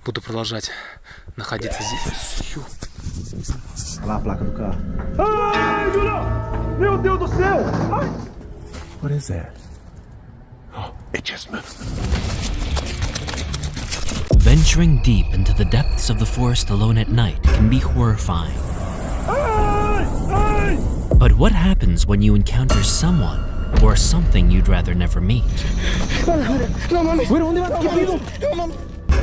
Буду продолжать находиться здесь. Olha lá a placa do carro. Ai, Julião! Meu Deus do céu! Ai. What is that? Oh, it just moved. Venturing deep into the depths of the forest alone at night can be horrifying. Ai, ai. But what happens when you encounter someone or something you'd rather never meet?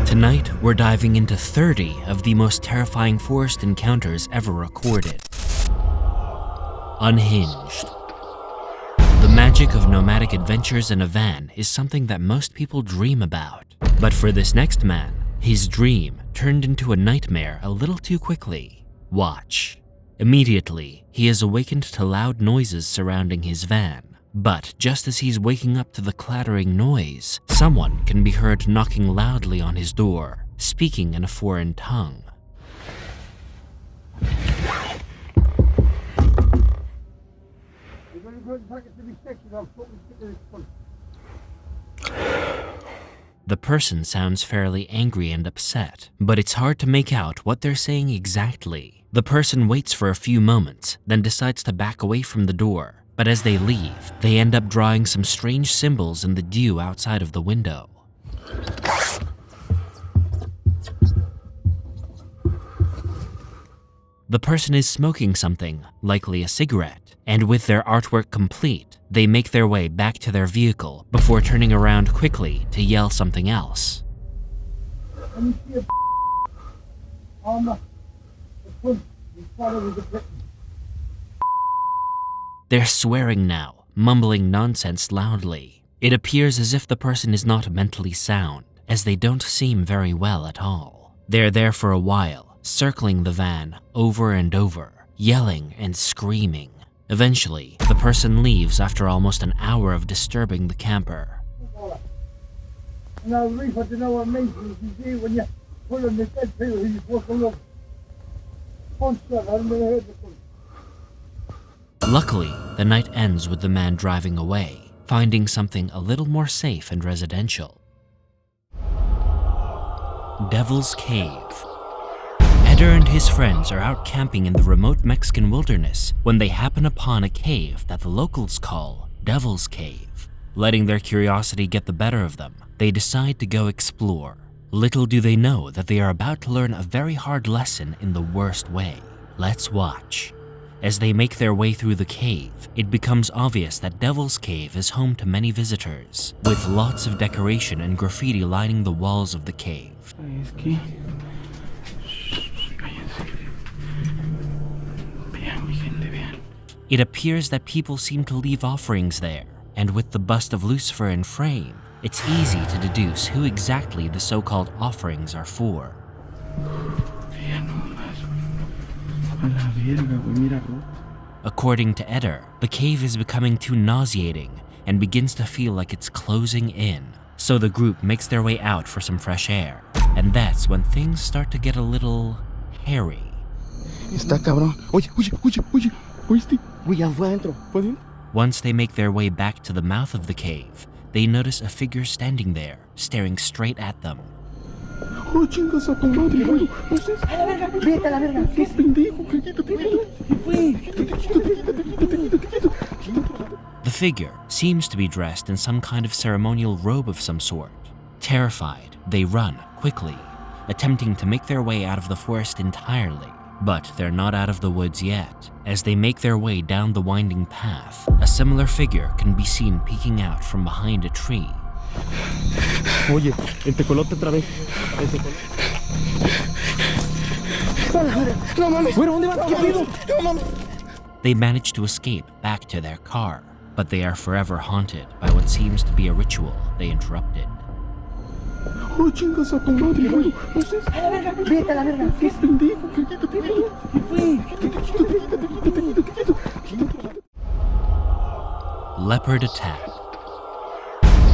Tonight, we're diving into 30 of the most terrifying forest encounters ever recorded. Unhinged. The magic of nomadic adventures in a van is something that most people dream about. But for this next man, his dream turned into a nightmare a little too quickly. Watch. Immediately, he is awakened to loud noises surrounding his van. But just as he's waking up to the clattering noise, someone can be heard knocking loudly on his door, speaking in a foreign tongue. The person sounds fairly angry and upset, but it's hard to make out what they're saying exactly. The person waits for a few moments, then decides to back away from the door. But as they leave, they end up drawing some strange symbols in the dew outside of the window. The person is smoking something, likely a cigarette, and with their artwork complete, they make their way back to their vehicle before turning around quickly to yell something else. They're swearing now, mumbling nonsense loudly. It appears as if the person is not mentally sound, as they don't seem very well at all. They're there for a while, circling the van over and over, yelling and screaming. Eventually, the person leaves after almost an hour of disturbing the camper. Luckily, the night ends with the man driving away, finding something a little more safe and residential. Devil's Cave. Eder and his friends are out camping in the remote Mexican wilderness when they happen upon a cave that the locals call Devil's Cave. Letting their curiosity get the better of them, they decide to go explore. Little do they know that they are about to learn a very hard lesson in the worst way. Let's watch. As they make their way through the cave, it becomes obvious that Devil's Cave is home to many visitors, with lots of decoration and graffiti lining the walls of the cave. It appears that people seem to leave offerings there, and with the bust of Lucifer in frame, it's easy to deduce who exactly the so-called offerings are for. According to Eder, the cave is becoming too nauseating and begins to feel like it's closing in. So the group makes their way out for some fresh air, and that's when things start to get a little hairy. Está cabrón. Oye, ¿oíste? Ya fue adentro. ¿Fue adentro? Once they make their way back to the mouth of the cave, they notice a figure standing there, staring straight at them. Oh, chingas a tu madre, güey. Vete a la verga. ¿Qué pendejo? The figure seems to be dressed in some kind of ceremonial robe of some sort. Terrified, they run quickly, attempting to make their way out of the forest entirely. But they're not out of the woods yet. As they make their way down the winding path, a similar figure can be seen peeking out from behind a tree. Oye, el tecolote otra vez. No mames. Güero, ¿dónde vas? ¿Qué pedo? No mames. They manage to escape back to their car, but they are forever haunted by what seems to be a ritual they interrupted. Oh, chingas a tu madre, güey. Vete a la verga. ¿Qué pendejo? Leopard attack.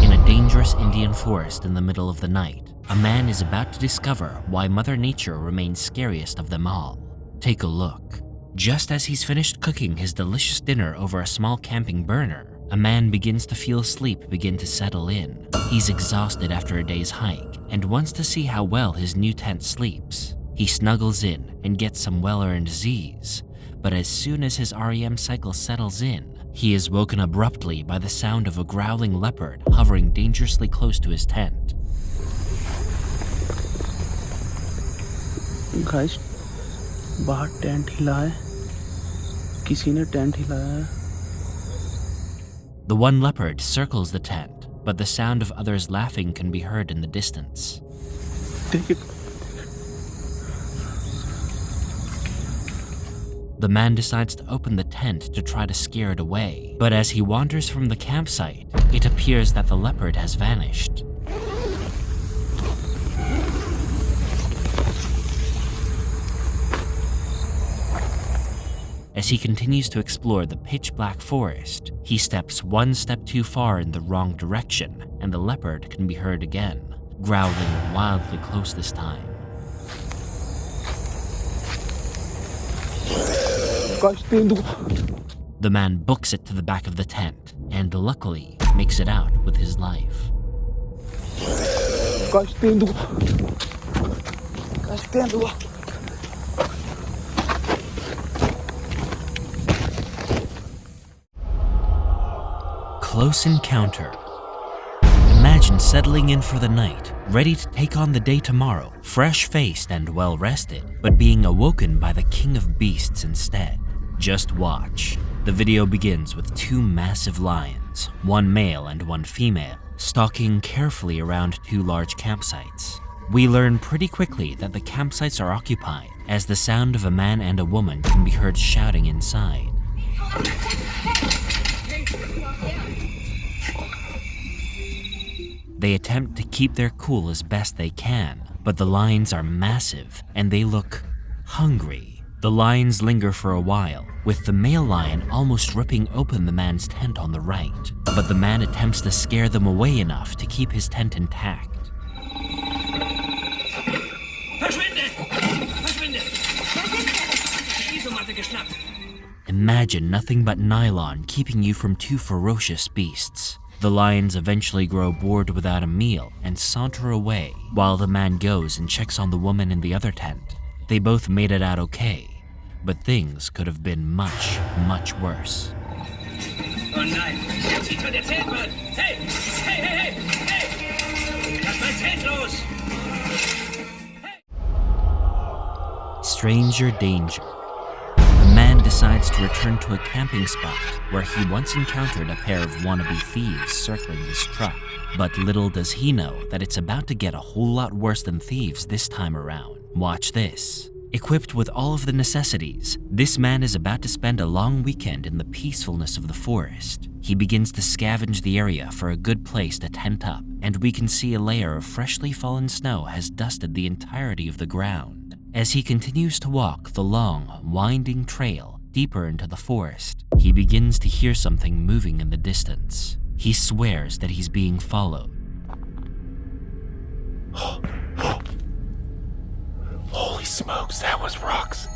In a dangerous Indian forest in the middle of the night, a man is about to discover why Mother Nature remains scariest of them all. Take a look. Just as he's finished cooking his delicious dinner over a small camping burner, a man begins to feel sleep begin to settle in. He's exhausted after a day's hike, and wants to see how well his new tent sleeps. He snuggles in and gets some well-earned Z's, but as soon as his REM cycle settles in, he is woken abruptly by the sound of a growling leopard hovering dangerously close to his tent. Guys बाहर tent हिला है किसी ने tent हिलाया है The one leopard circles the tent, but the sound of others laughing can be heard in the distance. देख it. The man decides to open the tent to try to scare it away, but as he wanders from the campsite, it appears that the leopard has vanished. As he continues to explore the pitch-black forest, he steps one step too far in the wrong direction, and the leopard can be heard again, growling wildly close this time. The man books it to the back of the tent, and luckily makes it out with his life. Close encounter. Imagine settling in for the night, ready to take on the day tomorrow, fresh-faced and well-rested, but being awoken by the king of beasts instead. Just watch. The video begins with two massive lions, one male and one female, stalking carefully around two large campsites. We learn pretty quickly that the campsites are occupied, as the sound of a man and a woman can be heard shouting inside. They attempt to keep their cool as best they can, but the lions are massive and they look hungry. The lions linger for a while, with the male lion almost ripping open the man's tent on the right, but the man attempts to scare them away enough to keep his tent intact. Imagine nothing but nylon keeping you from two ferocious beasts. The lions eventually grow bored without a meal and saunter away, while the man goes and checks on the woman in the other tent. They both made it out okay, but things could have been much, much worse. Oh nein, jetzt sieht der Zelt mal! Hey! Hey, hey, hey! Hey! Lass mein Zelt los! Stranger danger. A man decides to return to a camping spot where he once encountered a pair of wannabe thieves circling his truck. But little does he know that it's about to get a whole lot worse than thieves this time around. Watch this. Equipped with all of the necessities, this man is about to spend a long weekend in the peacefulness of the forest. He begins to scavenge the area for a good place to tent up, and we can see a layer of freshly fallen snow has dusted the entirety of the ground. As he continues to walk the long, winding trail deeper into the forest, he begins to hear something moving in the distance. He swears that he's being followed. Holy smokes, that was rocks.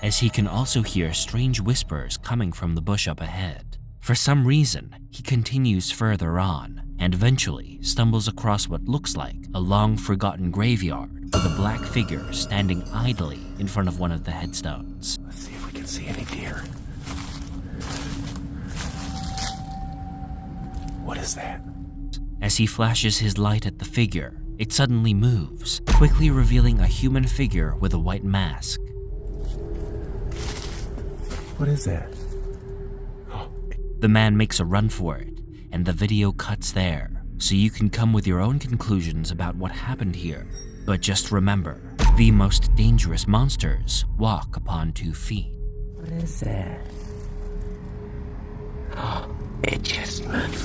As he can also hear strange whispers coming from the bush up ahead. For some reason, he continues further on and eventually stumbles across what looks like a long forgotten graveyard with a black figure standing idly in front of one of the headstones. Let's see if we can see any deer. What is that? As he flashes his light at the figure, it suddenly moves, quickly revealing a human figure with a white mask. What is that? The man makes a run for it, and the video cuts there, so you can come with your own conclusions about what happened here. But just remember, the most dangerous monsters walk upon 2 feet. What is that? Oh, it just moved.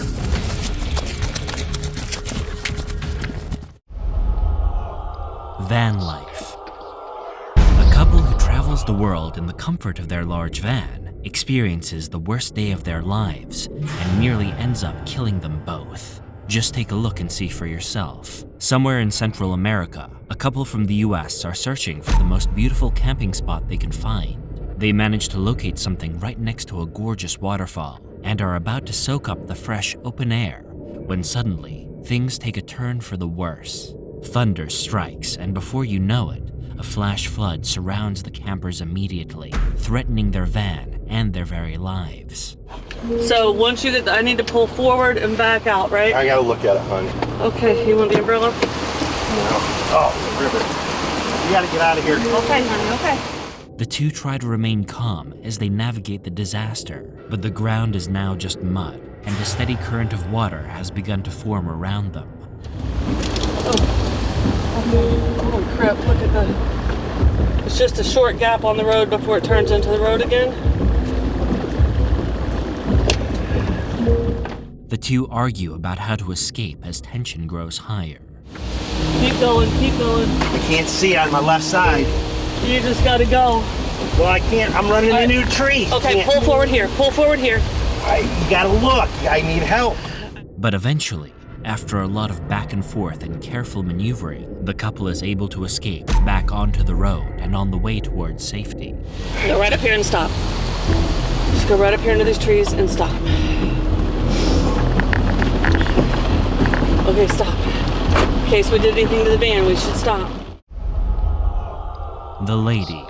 Van life. A couple who travels the world in the comfort of their large van experiences the worst day of their lives and nearly ends up killing them both. Just take a look and see for yourself. Somewhere in Central America, a couple from the US are searching for the most beautiful camping spot they can find. They manage to locate something right next to a gorgeous waterfall and are about to soak up the fresh open air when suddenly things take a turn for the worse. Thunder strikes, and before you know it, a flash flood surrounds the campers immediately, threatening their van and their very lives. So once you get, I need to pull forward and back out, right? I gotta look at it, honey. Okay, you want the umbrella? Oh, the river. We gotta get out of here. Okay, honey, okay. The two try to remain calm as they navigate the disaster, but the ground is now just mud, and a steady current of water has begun to form around them. Oh crap, look at that. It's just a short gap on the road before it turns into the road again. The two argue about how to escape as tension grows higher. Keep going, keep going. I can't see on my left side. You just gotta go. Well, I can't. I'm running in a new tree. Okay, pull forward here, pull forward here. You gotta look. I need help. But eventually, after a lot of back and forth and careful maneuvering, the couple is able to escape back onto the road and on the way towards safety. Go right up here and stop. Just go right up here into these trees and stop. Okay, stop. In case we did anything to the van, we should stop. The lady.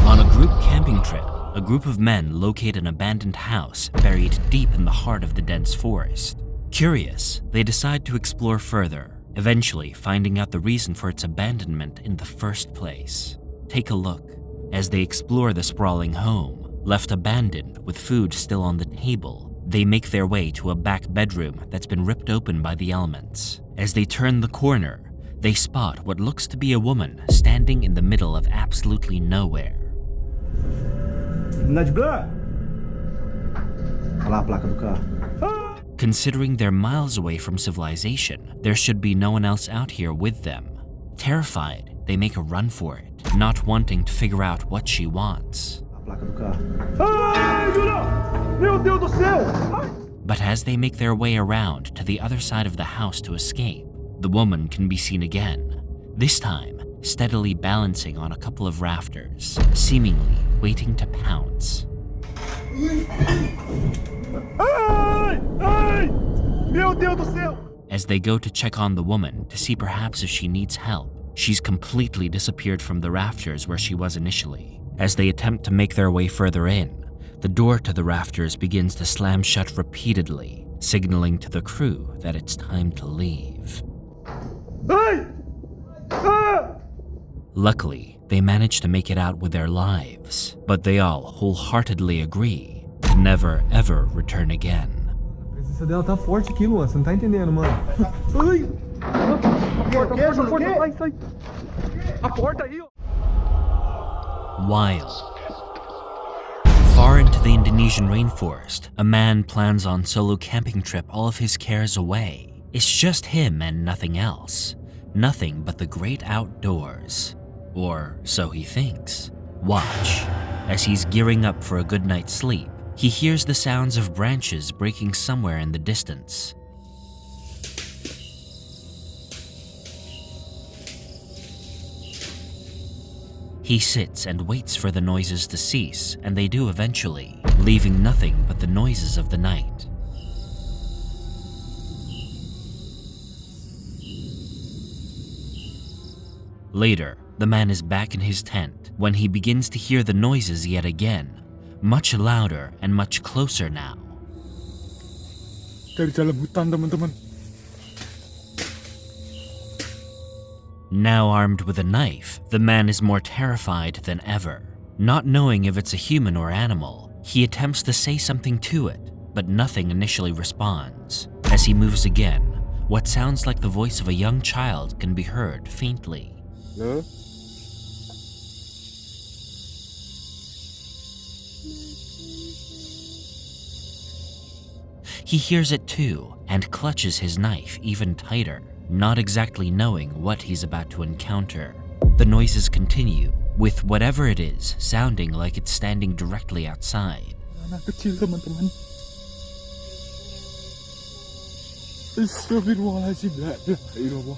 On a group camping trip, a group of men locate an abandoned house buried deep in the heart of the dense forest. Curious, they decide to explore further, eventually finding out the reason for its abandonment in the first place. Take a look. As they explore the sprawling home, left abandoned with food still on the table, they make their way to a back bedroom that's been ripped open by the elements. As they turn the corner, they spot what looks to be a woman standing in the middle of absolutely nowhere. Considering they're miles away from civilization, there should be no one else out here with them. Terrified, they make a run for it, not wanting to figure out what she wants. But as they make their way around to the other side of the house to escape, the woman can be seen again, this time steadily balancing on a couple of rafters, seemingly waiting to pounce. As they go to check on the woman to see perhaps if she needs help, she's completely disappeared from the rafters where she was initially. As they attempt to make their way further in, the door to the rafters begins to slam shut repeatedly, signaling to the crew that it's time to leave. Luckily, they manage to make it out with their lives, but they all wholeheartedly agree to never ever return again. A dela tá forte aqui, Luan. Você não tá entendendo, mano. Ai! Sai. A porta aí, ó. Wild. Far into the Indonesian rainforest, a man plans on solo camping trip all of his cares away. It's just him and nothing else. Nothing but the great outdoors. Or so he thinks. Watch. As he's gearing up for a good night's sleep, he hears the sounds of branches breaking somewhere in the distance. He sits and waits for the noises to cease, and they do eventually, leaving nothing but the noises of the night. Later, the man is back in his tent when he begins to hear the noises yet again, much louder and much closer now. Dari dalam hutan, teman-teman. Now armed with a knife, the man is more terrified than ever. Not knowing if it's a human or animal, he attempts to say something to it, but nothing initially responds. As he moves again, what sounds like the voice of a young child can be heard faintly. No? He hears it too and clutches his knife even tighter, not exactly knowing what he's about to encounter. The noises continue, with whatever it is sounding like it's standing directly outside. Anak kecil, teman-teman. Astagfirullahaladzim, la ilaha illallah.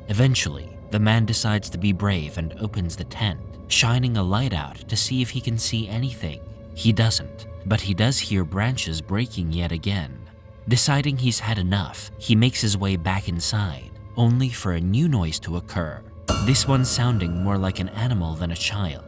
Eventually, the man decides to be brave and opens the tent, shining a light out to see if he can see anything. He doesn't, but he does hear branches breaking yet again. Deciding he's had enough, he makes his way back inside, only for a new noise to occur, this one sounding more like an animal than a child.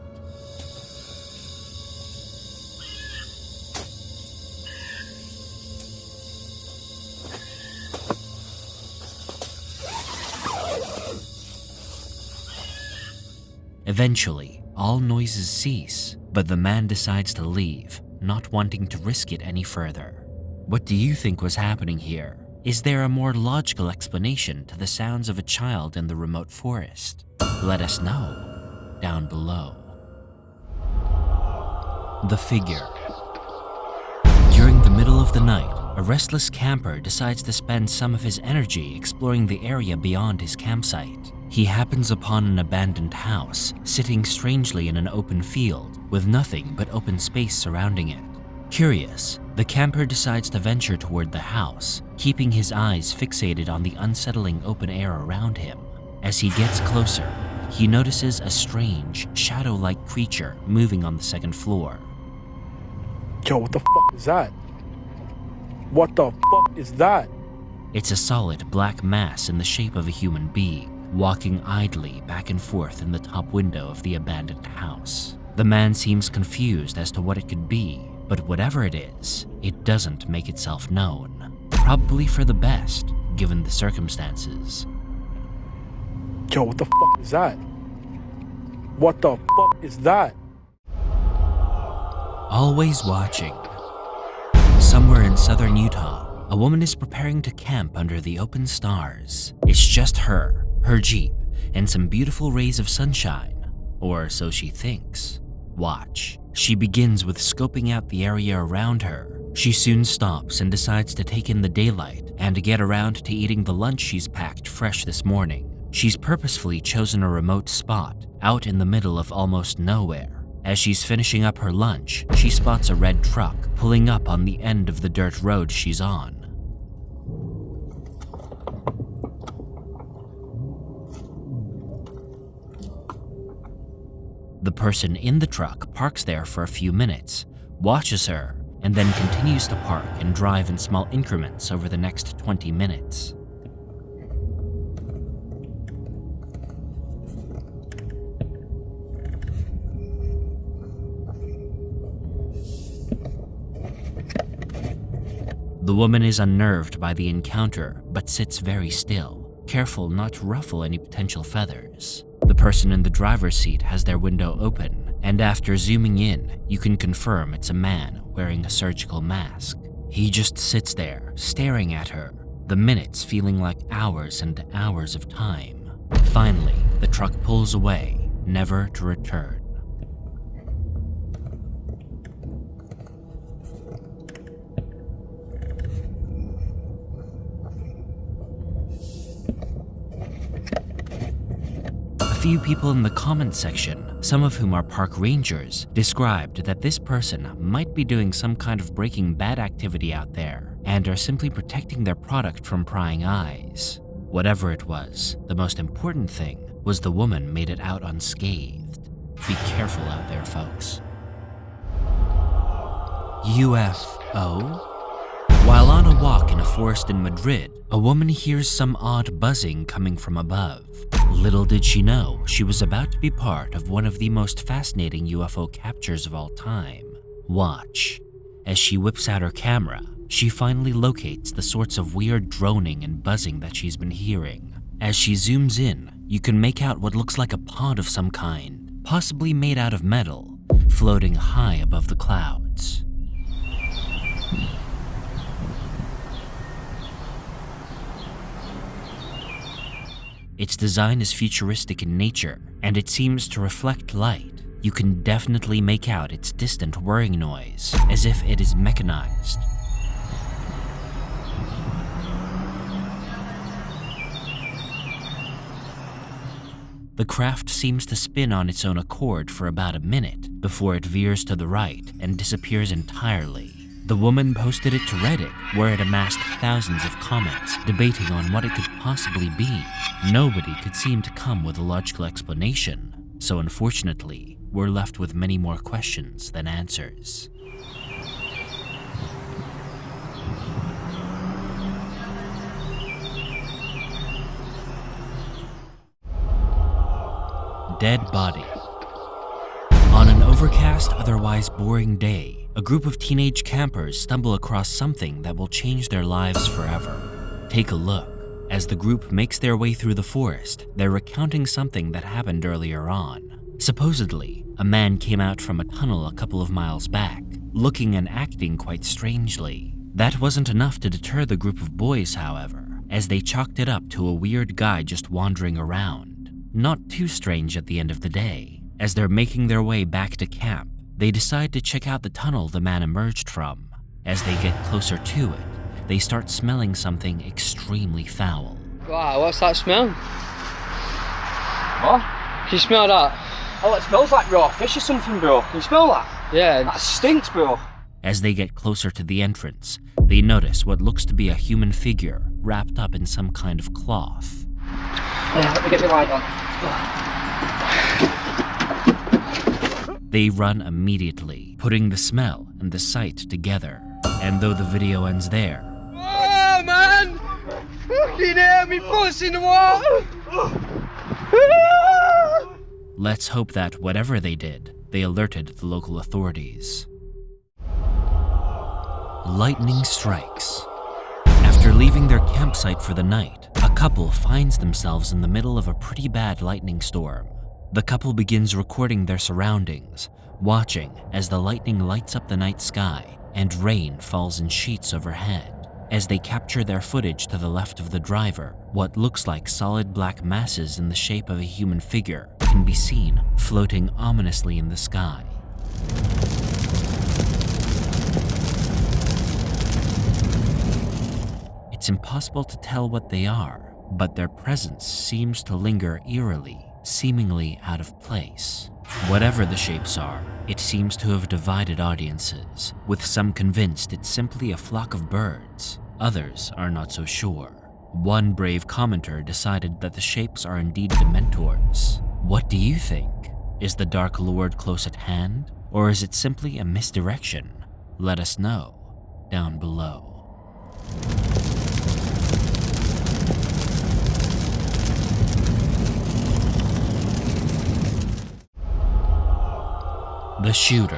Eventually, all noises cease, but the man decides to leave, not wanting to risk it any further. What do you think was happening here? Is there a more logical explanation to the sounds of a child in the remote forest? Let us know down below. The figure. During the middle of the night, a restless camper decides to spend some of his energy exploring the area beyond his campsite. He happens upon an abandoned house, sitting strangely in an open field, with nothing but open space surrounding it. Curious, the camper decides to venture toward the house, keeping his eyes fixated on the unsettling open air around him. As he gets closer, he notices a strange, shadow-like creature moving on the second floor. Yo, what the fuck is that? What the fuck is that? It's a solid black mass in the shape of a human being, walking idly back and forth in the top window of the abandoned house. The man seems confused as to what it could be, but whatever it is, it doesn't make itself known. Probably for the best, given the circumstances. Yo, what the fuck is that? What the fuck is that? Always watching. Somewhere in southern Utah, a woman is preparing to camp under the open stars. It's just her Jeep, and some beautiful rays of sunshine, or so she thinks. Watch. She begins with scoping out the area around her. She soon stops and decides to take in the daylight and to get around to eating the lunch she's packed fresh this morning. She's purposefully chosen a remote spot, out in the middle of almost nowhere. As she's finishing up her lunch, she spots a red truck pulling up on the end of the dirt road she's on. The person in the truck parks there for a few minutes, watches her, and then continues to park and drive in small increments over the next 20 minutes. The woman is unnerved by the encounter, but sits very still, careful not to ruffle any potential feathers. The person in the driver's seat has their window open, and after zooming in, you can confirm it's a man wearing a surgical mask. He just sits there, staring at her, the minutes feeling like hours and hours of time. Finally, the truck pulls away, never to return. A few people in the comments section, some of whom are park rangers, described that this person might be doing some kind of Breaking Bad activity out there and are simply protecting their product from prying eyes. Whatever it was, the most important thing was the woman made it out unscathed. Be careful out there, folks. UFO? While on a walk in a forest in Madrid, a woman hears some odd buzzing coming from above. Little did she know, she was about to be part of one of the most fascinating UFO captures of all time. Watch. As she whips out her camera, she finally locates the sorts of weird droning and buzzing that she's been hearing. As she zooms in, you can make out what looks like a pod of some kind, possibly made out of metal, floating high above the clouds. Its design is futuristic in nature, and it seems to reflect light. You can definitely make out its distant whirring noise, as if it is mechanized. The craft seems to spin on its own accord for about a minute before it veers to the right and disappears entirely. The woman posted it to Reddit, where it amassed thousands of comments debating on what it could possibly be. Nobody could seem to come with a logical explanation, so unfortunately, we're left with many more questions than answers. dead body. On an overcast, otherwise boring day, a group of teenage campers stumble across something that will change their lives forever. Take a look. As the group makes their way through the forest, they're recounting something that happened earlier on. Supposedly, a man came out from a tunnel a couple of miles back, looking and acting quite strangely. That wasn't enough to deter the group of boys, however, as they chalked it up to a weird guy just wandering around. Not too strange at the end of the day. As they're making their way back to camp, they decide to check out the tunnel the man emerged from. As they get closer to it, they start smelling something extremely foul. Wow, what's that smell? What? Can you smell that? Oh, it smells like raw fish or something, bro. Can you smell that? Yeah. That stinks, bro. As they get closer to the entrance, they notice what looks to be a human figure wrapped up in some kind of cloth. Yeah, let me get my light on. They run immediately, putting the smell and the sight together. And though the video ends there, Oh, man! Fucking hell, me foot's in the water! let's hope that whatever they did, they alerted the local authorities. Lightning strikes. After leaving their campsite for the night, a couple finds themselves in the middle of a pretty bad lightning storm. The couple begins recording their surroundings, watching as the lightning lights up the night sky and rain falls in sheets overhead. As they capture their footage to the left of the driver, what looks like solid black masses in the shape of a human figure can be seen floating ominously in the sky. It's impossible to tell what they are, but their presence seems to linger eerily, seemingly out of place. Whatever the shapes are, it seems to have divided audiences, with some convinced it's simply a flock of birds. Others are not so sure. One brave commenter decided that the shapes are indeed Dementors. What do you think? Is the Dark Lord close at hand, or is it simply a misdirection? Let us know down below. The shooter.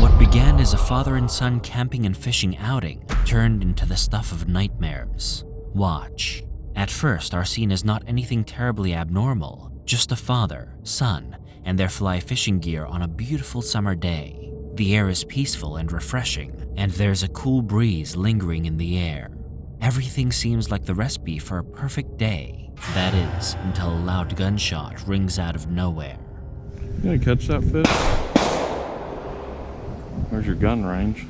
What began as a father and son camping and fishing outing turned into the stuff of nightmares. Watch. At first, our scene is not anything terribly abnormal, just a father, son, and their fly fishing gear on a beautiful summer day. The air is peaceful and refreshing, and there's a cool breeze lingering in the air. Everything seems like the recipe for a perfect day. That is, until a loud gunshot rings out of nowhere. You gonna catch that fish? Where's your gun range?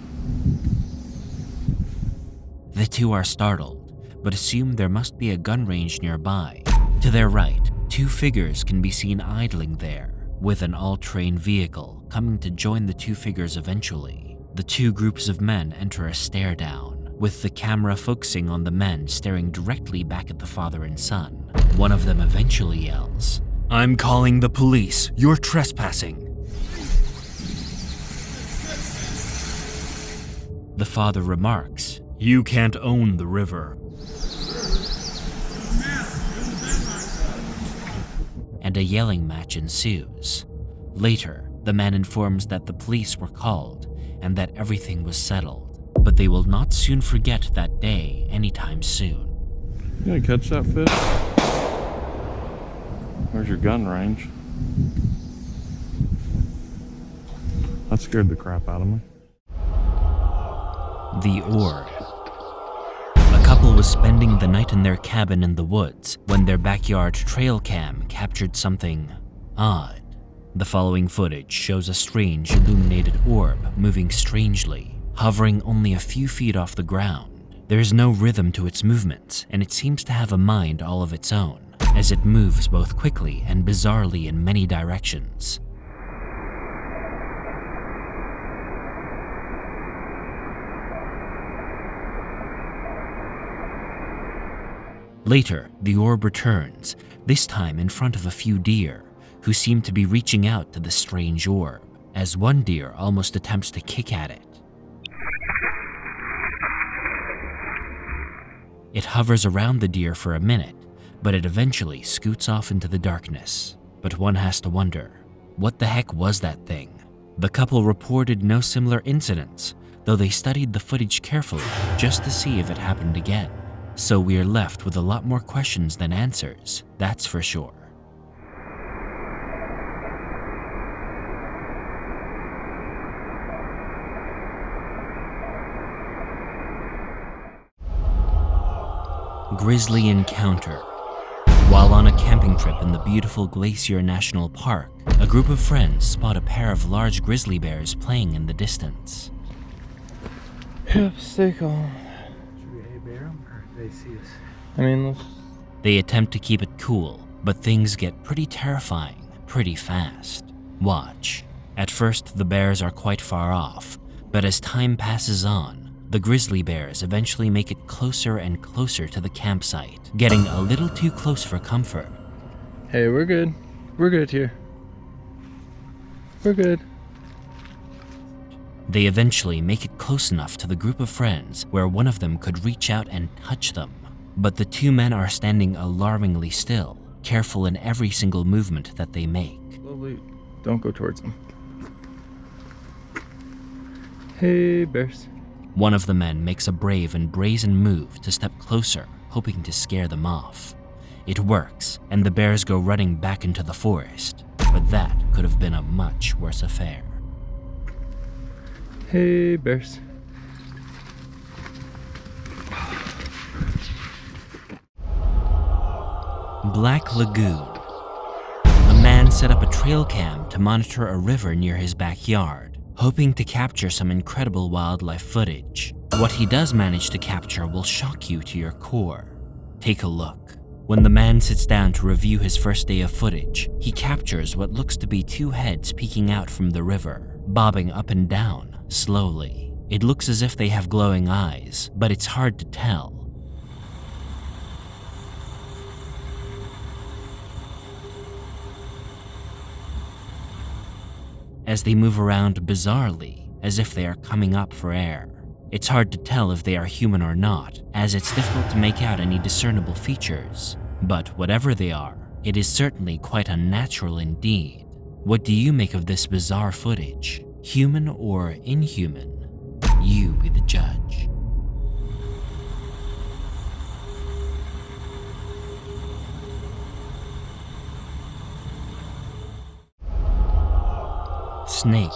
The two are startled, but assume there must be a gun range nearby. To their right, two figures can be seen idling there, with an all-terrain vehicle coming to join the two figures eventually. The two groups of men enter a stare down, with the camera focusing on the men staring directly back at the father and son. One of them eventually yells, "I'm calling the police, you're trespassing." The father remarks, "You can't own the river." And a yelling match ensues. Later, the man informs that the police were called and that everything was settled, but they will not soon forget that day anytime soon. You gonna catch that fish? Where's your gun range? That scared the crap out of me. The orb. A couple was spending the night in their cabin in the woods when their backyard trail cam captured something odd. The following footage shows a strange illuminated orb moving strangely, hovering only a few feet off the ground. There is no rhythm to its movements, and it seems to have a mind all of its own, as it moves both quickly and bizarrely in many directions. Later, the orb returns, this time in front of a few deer, who seem to be reaching out to the strange orb, as one deer almost attempts to kick at it. It hovers around the deer for a minute, but it eventually scoots off into the darkness. But one has to wonder, what the heck was that thing? The couple reported no similar incidents, though they studied the footage carefully just to see if it happened again. So we're left with a lot more questions than answers, that's for sure. Grisly encounter. While on a camping trip in the beautiful Glacier National Park, a group of friends spot a pair of large grizzly bears playing in the distance. Yep, stay calm. Should we A-bear them or they see us? I mean, let's... They attempt to keep it cool, but things get pretty terrifying pretty fast. Watch. At first, the bears are quite far off, but as time passes on, the grizzly bears eventually make it closer and closer to the campsite, getting a little too close for comfort. Hey, we're good. We're good here. We're good. They eventually make it close enough to the group of friends where one of them could reach out and touch them. But the two men are standing alarmingly still, careful in every single movement that they make. Slowly, don't go towards them. Hey, bears. One of the men makes a brave and brazen move to step closer, hoping to scare them off. It works, and the bears go running back into the forest, but that could have been a much worse affair. Hey, bears. Black Lagoon. A man set up a trail cam to monitor a river near his backyard, hoping to capture some incredible wildlife footage. What he does manage to capture will shock you to your core. Take a look. When the man sits down to review his first day of footage, he captures what looks to be two heads peeking out from the river, bobbing up and down, slowly. It looks as if they have glowing eyes, but it's hard to tell. As they move around bizarrely, as if they are coming up for air. It's hard to tell if they are human or not, as it's difficult to make out any discernible features. But whatever they are, it is certainly quite unnatural indeed. What do you make of this bizarre footage? Human or inhuman? You be the judge. Snake.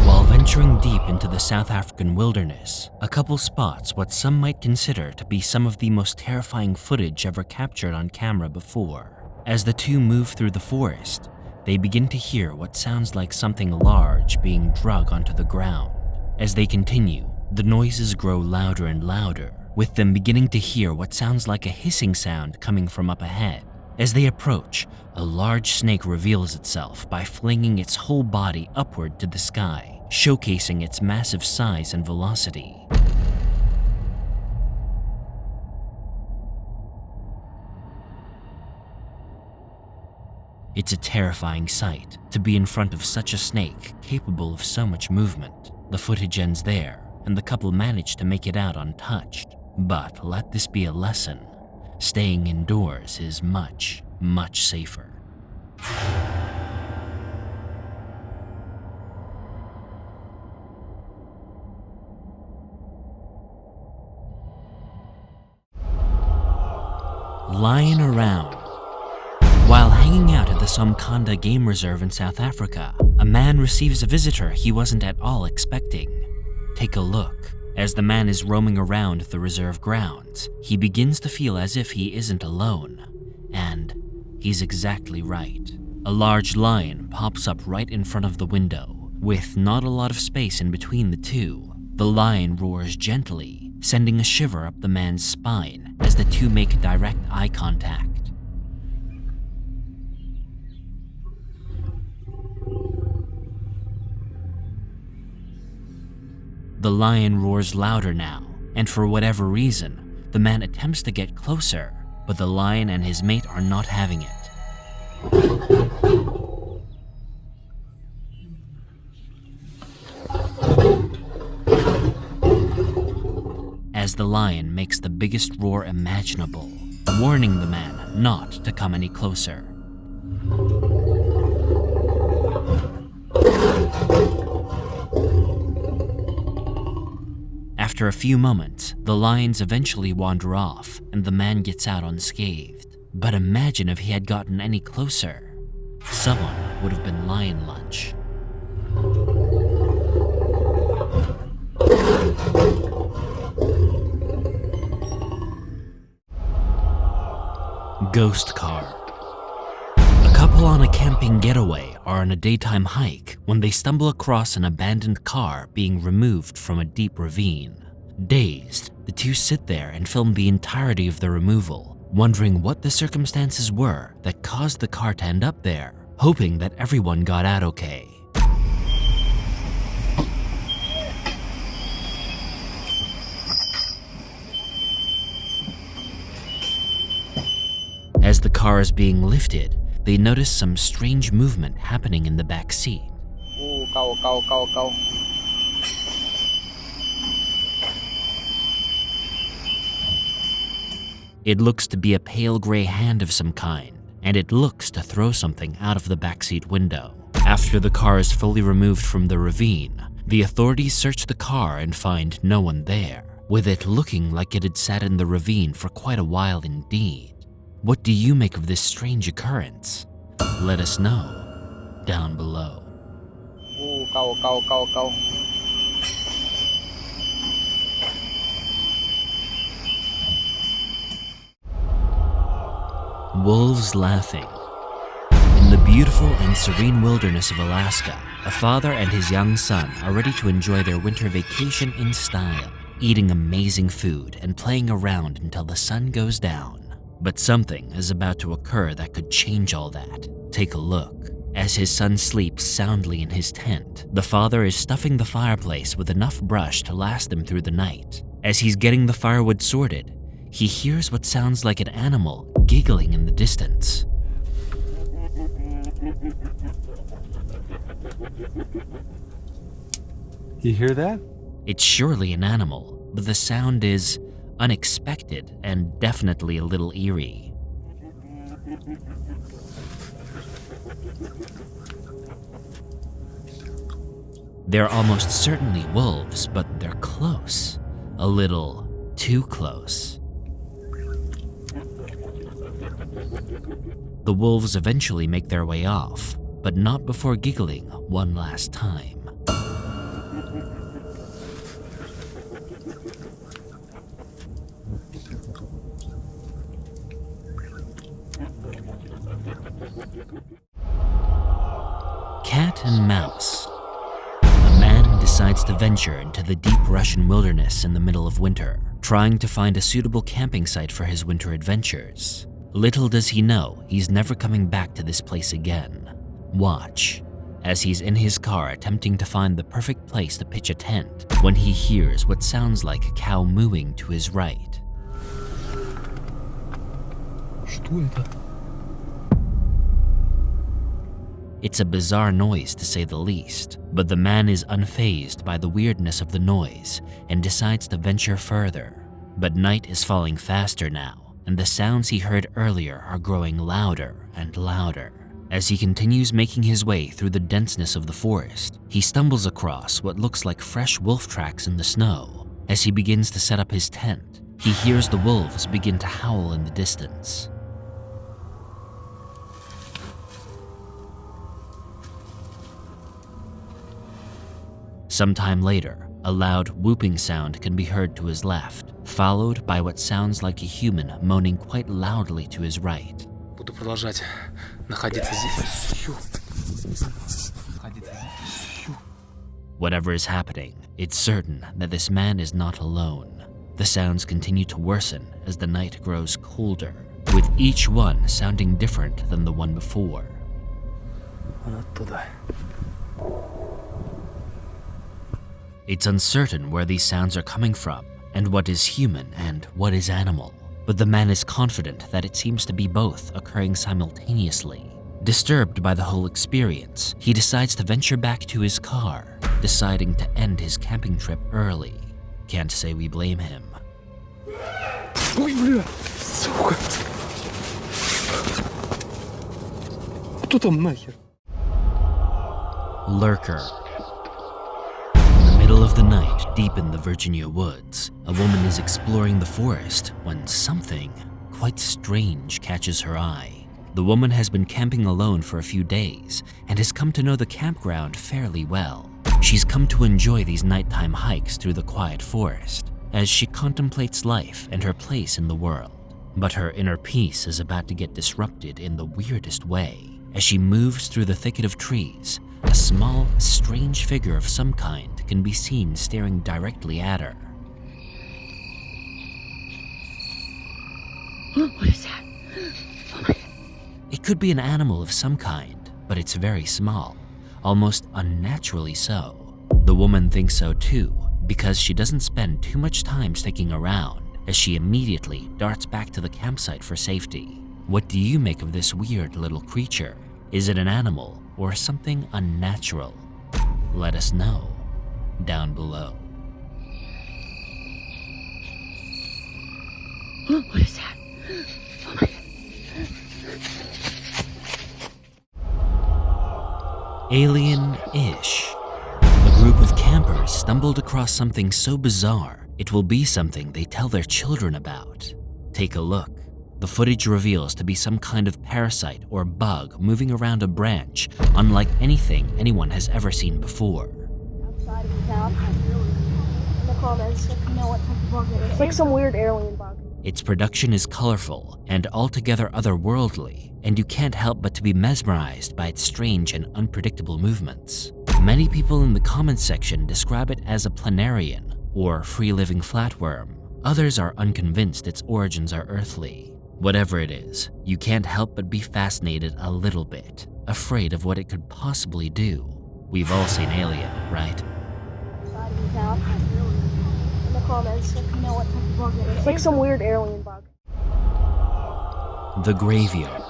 While venturing deep into the South African wilderness, a couple spots what some might consider to be some of the most terrifying footage ever captured on camera before. As the two move through the forest, they begin to hear what sounds like something large being dragged onto the ground. As they continue, the noises grow louder and louder, with them beginning to hear what sounds like a hissing sound coming from up ahead. As they approach, a large snake reveals itself by flinging its whole body upward to the sky, showcasing its massive size and velocity. It's a terrifying sight to be in front of such a snake capable of so much movement. The footage ends there, and the couple manage to make it out untouched. But let this be a lesson. Staying indoors is much, much safer. Lying around. While hanging out at the Somkanda Game Reserve in South Africa, a man receives a visitor he wasn't at all expecting. Take a look. As the man is roaming around the reserve grounds, he begins to feel as if he isn't alone. And he's exactly right. A large lion pops up right in front of the window, with not a lot of space in between the two. The lion roars gently, sending a shiver up the man's spine as the two make direct eye contact. The lion roars louder now, and for whatever reason, the man attempts to get closer, but the lion and his mate are not having it. As the lion makes the biggest roar imaginable, warning the man not to come any closer. After a few moments, the lions eventually wander off and the man gets out unscathed. But imagine if he had gotten any closer. Someone would have been lion lunch. Ghost car. A couple on a camping getaway are on a daytime hike when they stumble across an abandoned car being removed from a deep ravine. Dazed, the two sit there and film the entirety of the removal, wondering what the circumstances were that caused the car to end up there, hoping that everyone got out okay. As the car is being lifted, they notice some strange movement happening in the back seat. It looks to be a pale gray hand of some kind, and it looks to throw something out of the backseat window. After the car is fully removed from the ravine, the authorities search the car and find no one there, with it looking like it had sat in the ravine for quite a while indeed. What do you make of this strange occurrence? Let us know down below. Wolves laughing. In the beautiful and serene wilderness of Alaska, a father and his young son are ready to enjoy their winter vacation in style, eating amazing food and playing around until the sun goes down. But something is about to occur that could change all that. Take a look. As his son sleeps soundly in his tent, the father is stuffing the fireplace with enough brush to last him through the night. As he's getting the firewood sorted, he hears what sounds like an animal giggling in the distance. You hear that? It's surely an animal, but the sound is unexpected and definitely a little eerie. They're almost certainly wolves, but they're close. A little too close. The wolves eventually make their way off, but not before giggling one last time. Cat and mouse. A man decides to venture into the deep Russian wilderness in the middle of winter, trying to find a suitable camping site for his winter adventures. Little does he know he's never coming back to this place again. Watch as he's in his car attempting to find the perfect place to pitch a tent when he hears what sounds like a cow mooing to his right. Что это? It's a bizarre noise to say the least, but the man is unfazed by the weirdness of the noise and decides to venture further. But night is falling faster now, and the sounds he heard earlier are growing louder and louder. As he continues making his way through the denseness of the forest, he stumbles across what looks like fresh wolf tracks in the snow. As he begins to set up his tent, he hears the wolves begin to howl in the distance. Sometime later, a loud whooping sound can be heard to his left, followed by what sounds like a human moaning quite loudly to his right. Буду продолжать находиться здесь. Whatever is happening, it's certain that this man is not alone. The sounds continue to worsen as the night grows colder, with each one sounding different than the one before. It's uncertain where these sounds are coming from and what is human and what is animal, but the man is confident that it seems to be both occurring simultaneously. Disturbed by the whole experience, he decides to venture back to his car, deciding to end his camping trip early. Can't say we blame him. Ой, бля, сука. Кто там нахер? Lurker. middle of the night, deep in the Virginia woods, a woman is exploring the forest when something quite strange catches her eye. The woman has been camping alone for a few days and has come to know the campground fairly well. She's come to enjoy these nighttime hikes through the quiet forest as she contemplates life and her place in the world. But her inner peace is about to get disrupted in the weirdest way. As she moves through the thicket of trees, a small, strange figure of some kind can be seen staring directly at her. What is that? Oh my God. It could be an animal of some kind, but it's very small, almost unnaturally so. The woman thinks so too, because she doesn't spend too much time sticking around, as she immediately darts back to the campsite for safety. What do you make of this weird little creature? Is it an animal or something unnatural? Let us know down below. What is that? Oh my God. Alien-ish. A group of campers stumbled across something so bizarre, it will be something they tell their children about. Take a look. The footage reveals to be some kind of parasite or bug moving around a branch, unlike anything anyone has ever seen before. Outside of town. In the comments, let me know what type of bug it is. It's like some weird alien bug. Its production is colorful and altogether otherworldly, and you can't help but to be mesmerized by its strange and unpredictable movements. Many people in the comments section describe it as a planarian or free-living flatworm. Others are unconvinced its origins are earthly. Whatever it is, you can't help but be fascinated a little bit, afraid of what it could possibly do. We've all seen Alien, right? Outside of town. In the comments, let me know what type of bug it is. It's like some weird alien bug. The graveyard.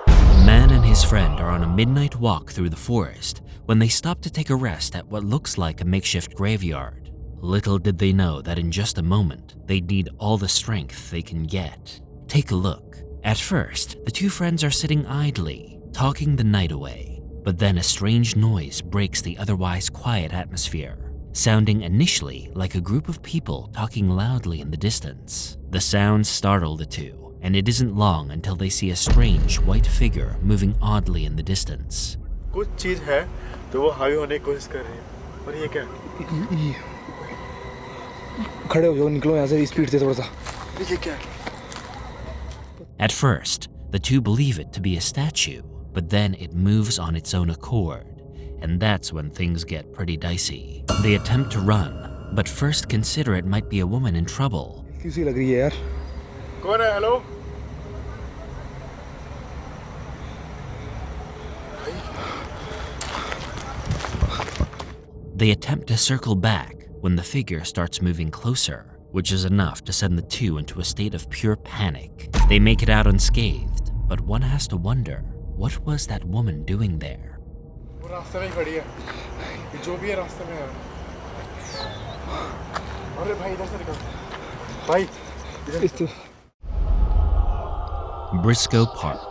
A man and his friend are on a midnight walk through the forest when they stop to take a rest at what looks like a makeshift graveyard. Little did they know that in just a moment, they'd need all the strength they can get. Take a look. At first, the two friends are sitting idly, talking the night away. But then a strange noise breaks the otherwise quiet atmosphere, sounding initially like a group of people talking loudly in the distance. The sounds startle the two, and it isn't long until they see a strange white figure moving oddly in the distance. कुछ चीज है तो वो हावी होने की कोशिश कर रही है और ये क्या खड़े हो जाओ निकलो यहाँ से स्पीड से थोड़ा सा ये क्या At first, the two believe it to be a statue, but then it moves on its own accord, and that's when things get pretty dicey. They attempt to run, but first consider it might be a woman in trouble. कैसी लग रही है यार कौन है hello They attempt to circle back when the figure starts moving closer, which is enough to send the two into a state of pure panic. They make it out unscathed, but one has to wonder, what was that woman doing there? वो रास्ते में खड़ी है जो भी है रास्ते में है अरे भाई इधर से निकल भाई इधर BRISCOE Park.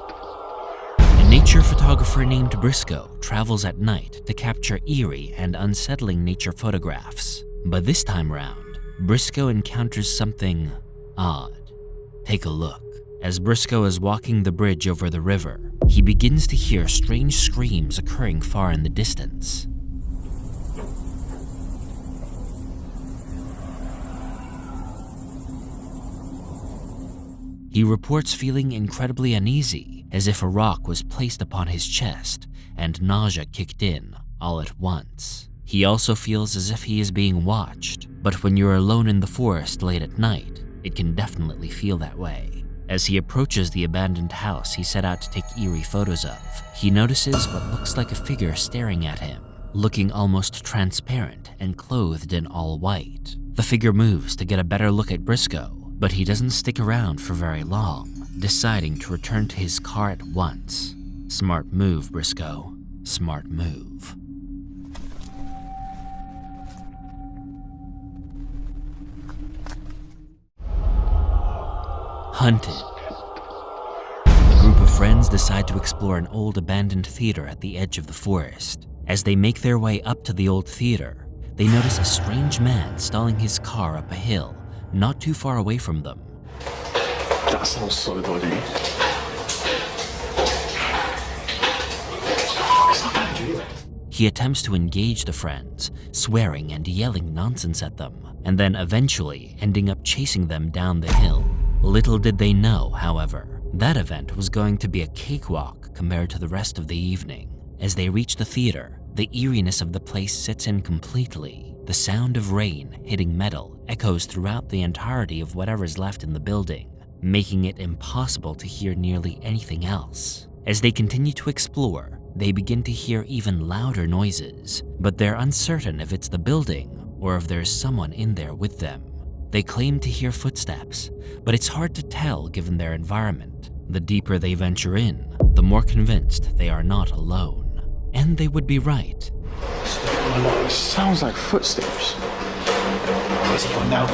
A nature photographer named BRISCOE travels at night to capture eerie and unsettling nature photographs. But this time round, BRISCOE encounters something odd. Take a look. As BRISCOE is walking the bridge over the river, he begins to hear strange screams occurring far in the distance. He reports feeling incredibly uneasy, as if a rock was placed upon his chest and nausea kicked in all at once. He also feels as if he is being watched, but when you're alone in the forest late at night, it can definitely feel that way. As he approaches the abandoned house he set out to take eerie photos of, he notices what looks like a figure staring at him, looking almost transparent and clothed in all white. The figure moves to get a better look at BRISCOE, but he doesn't stick around for very long, deciding to return to his car at once. Smart move, BRISCOE. Smart move. Hunted. A group of friends decide to explore an old abandoned theater at the edge of the forest. As they make their way up to the old theater, they notice a strange man stalling his car up a hill, not too far away from them. That sounds so dodgy. He attempts to engage the friends, swearing and yelling nonsense at them, and then eventually ending up chasing them down the hill. Little did they know, however, that event was going to be a cakewalk compared to the rest of the evening. As they reach the theater, the eeriness of the place sets in completely. The sound of rain hitting metal echoes throughout the entirety of whatever's left in the building, making it impossible to hear nearly anything else. As they continue to explore, they begin to hear even louder noises, but they're uncertain if it's the building or if there's someone in there with them. They claim to hear footsteps, but it's hard to tell given their environment. The deeper they venture in, the more convinced they are not alone. And they would be right. It sounds like footsteps. Where's he gone now?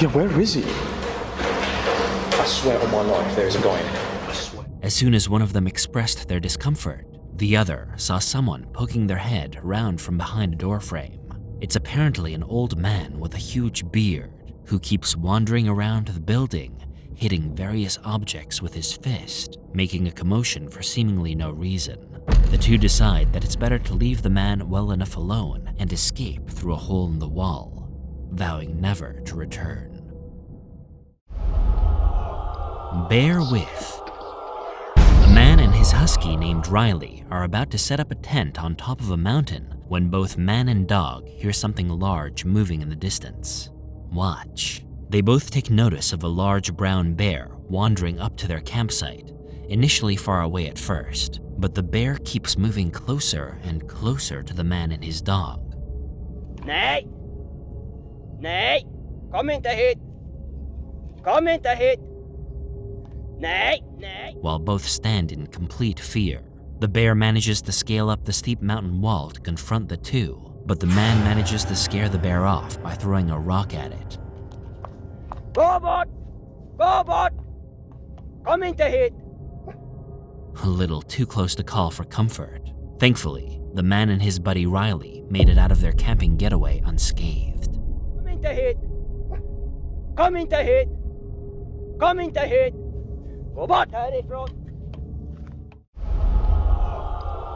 Yeah, where is he? I swear on my life there's a guy in here. I swear. As soon as one of them expressed their discomfort, the other saw someone poking their head around from behind a doorframe. It's apparently an old man with a huge beard who keeps wandering around the building, hitting various objects with his fist, making a commotion for seemingly no reason. The two decide that it's better to leave the man well enough alone and escape through a hole in the wall, vowing never to return. Bear with. A man and his husky named Riley are about to set up a tent on top of a mountain when both man and dog hear something large moving in the distance. Watch. They both take notice of a large brown bear wandering up to their campsite, initially far away at first, but the bear keeps moving closer and closer to the man and his dog. Nej! Nej! Kom inte hit! Kom inte hit! Nej! Nej! While both stand in complete fear, the bear manages to scale up the steep mountain wall to confront the two, but the man manages to scare the bear off by throwing a rock at it. Gå bort! Gå bort! Kom inte hit! A little too close to call for comfort. Thankfully, the man and his buddy Riley made it out of their camping getaway unscathed. Kom inte hit! Kom inte hit! Kom inte hit! Gå bort härifrån!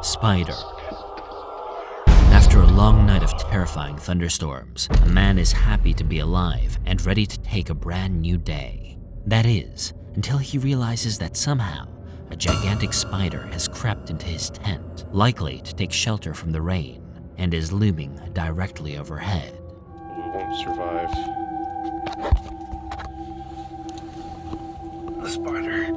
Spider. After a long night of terrifying thunderstorms, a man is happy to be alive and ready to take a brand new day. That is, until he realizes that somehow, a gigantic spider has crept into his tent, likely to take shelter from the rain, and is looming directly overhead. We won't survive. The spider.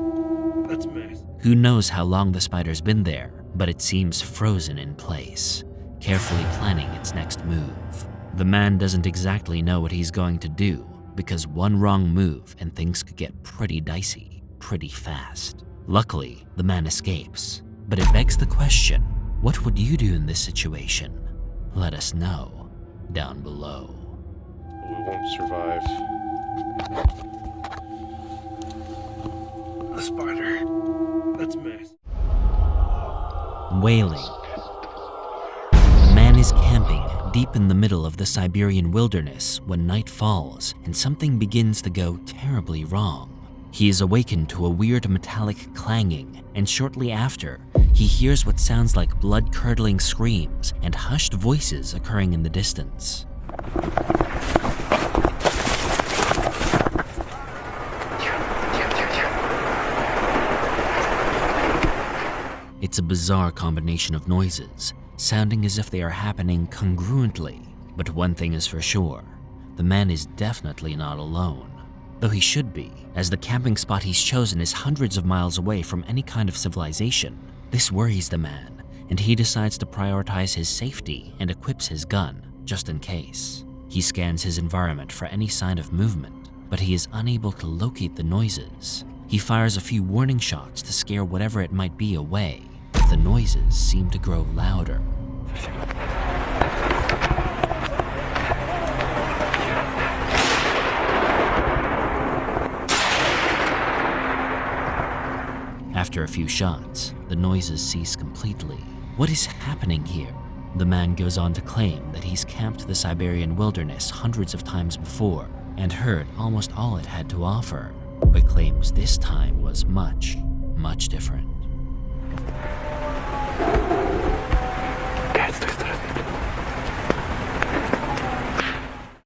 That's me. Who knows how long the spider's been there, but it seems frozen in place, carefully planning its next move. The man doesn't exactly know what he's going to do, because one wrong move and things could get pretty dicey, pretty fast. Luckily, the man escapes, but it begs the question, what would you do in this situation? Let us know down below. We won't survive. The spider. That's me. Wailing. A man is camping deep in the middle of the Siberian wilderness when night falls and something begins to go terribly wrong. He is awakened to a weird metallic clanging, and shortly after, he hears what sounds like blood-curdling screams and hushed voices occurring in the distance. It's a bizarre combination of noises, sounding as if they are happening congruently. But one thing is for sure, the man is definitely not alone. Though he should be, as the camping spot he's chosen is hundreds of miles away from any kind of civilization. This worries the man, and he decides to prioritize his safety and equips his gun, just in case. He scans his environment for any sign of movement, but he is unable to locate the noises. He fires a few warning shots to scare whatever it might be away, but the noises seem to grow louder. After a few shots, the noises cease completely. What is happening here? The man goes on to claim that he's camped the Siberian wilderness hundreds of times before and heard almost all it had to offer, but claims this time was much, much different.